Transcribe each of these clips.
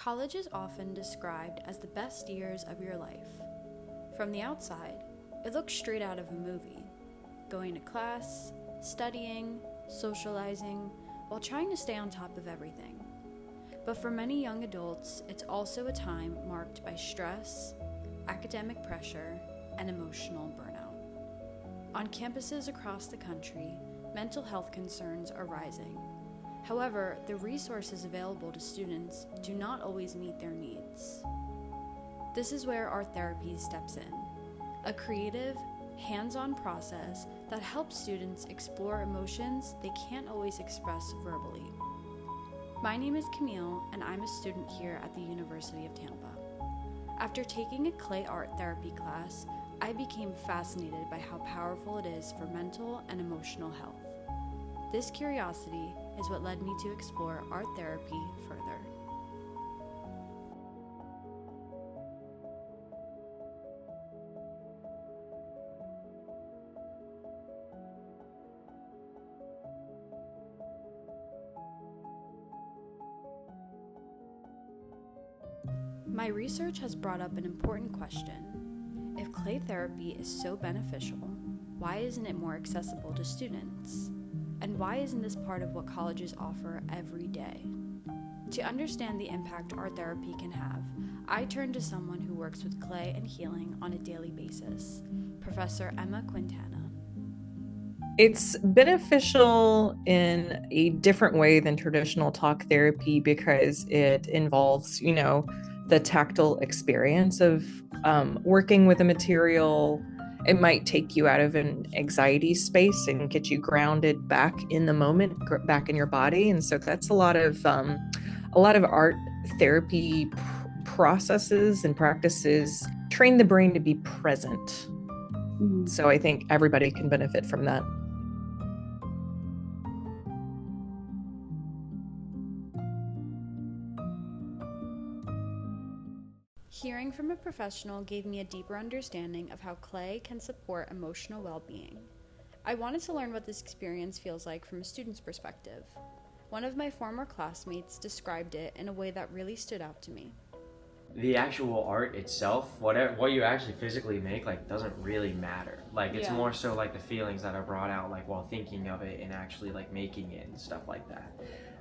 College is often described as the best years of your life. From the outside, it looks straight out of a movie. Going to class, studying, socializing, while trying to stay on top of everything. But for many young adults, it's also a time marked by stress, academic pressure, and emotional burnout. On campuses across the country, mental health concerns are rising. However, the resources available to students do not always meet their needs. This is where Art Therapy steps in, a creative, hands-on process that helps students explore emotions they can't always express verbally. My name is Camille, and I'm a student here at the University of Tampa. After taking a clay art therapy class, I became fascinated by how powerful it is for mental and emotional health. This curiosity is what led me to explore art therapy further. My research has brought up an important question. If clay therapy is so beneficial, why isn't it more accessible to students? And why isn't this part of what colleges offer every day? To understand the impact art therapy can have, I turn to someone who works with clay and healing on a daily basis, Professor Emma Quintana. It's beneficial in a different way than traditional talk therapy because it involves, the tactile experience of working with a material. It might take you out of an anxiety space and get you grounded back in the moment, back in your body. And so that's a lot of art therapy processes and practices train the brain to be present. Mm-hmm. So I think everybody can benefit from that. Hearing from a professional gave me a deeper understanding of how clay can support emotional well-being. I wanted to learn what this experience feels like from a student's perspective. One of my former classmates described it in a way that really stood out to me. The actual art itself, what you actually physically make, doesn't really matter. It's more so the feelings that are brought out, while thinking of it and actually making it and stuff like that.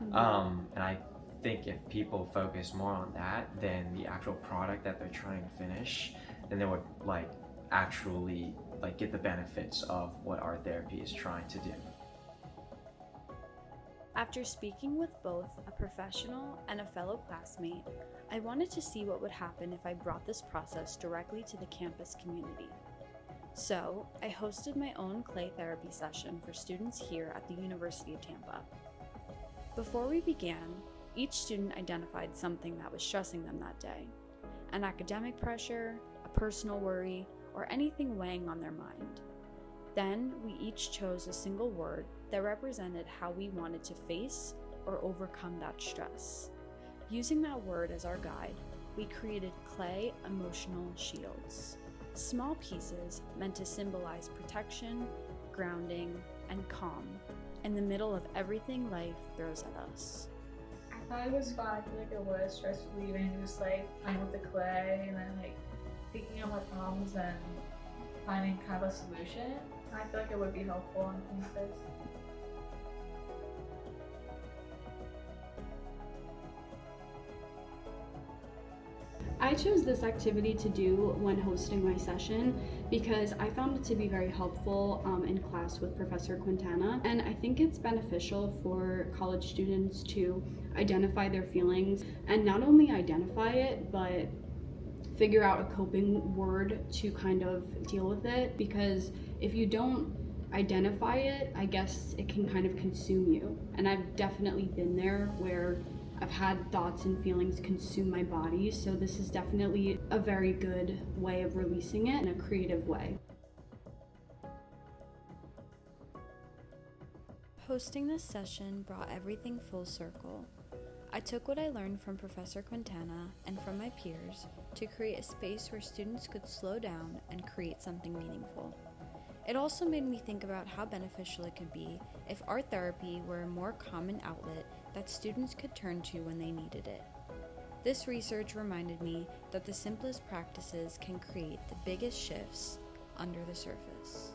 Mm-hmm. And I think if people focus more on that than the actual product that they're trying to finish, then they would actually get the benefits of what art therapy is trying to do. After speaking with both a professional and a fellow classmate, I wanted to see what would happen if I brought this process directly to the campus community. So, I hosted my own clay therapy session for students here at the University of Tampa. Before we began, each student identified something that was stressing them that day, an academic pressure, a personal worry, or anything weighing on their mind. Then, we each chose a single word that represented how we wanted to face or overcome that stress. Using that word as our guide, we created clay emotional shields, small pieces meant to symbolize protection, grounding, and calm in the middle of everything life throws at us. I thought it was fun. I feel like it was stress relieving, just playing with the clay and then thinking of my problems and finding kind of a solution. I feel like it would be helpful on campus. I chose this activity to do when hosting my session because I found it to be very helpful in class with Professor Quintana, and I think it's beneficial for college students to identify their feelings and not only identify it but figure out a coping word to kind of deal with it, because if you don't identify it, I guess it can kind of consume you. And I've definitely been there where I've had thoughts and feelings consume my body, so this is definitely a very good way of releasing it in a creative way. Hosting this session brought everything full circle. I took what I learned from Professor Quintana and from my peers to create a space where students could slow down and create something meaningful. It also made me think about how beneficial it could be if art therapy were a more common outlet that students could turn to when they needed it. This research reminded me that the simplest practices can create the biggest shifts under the surface.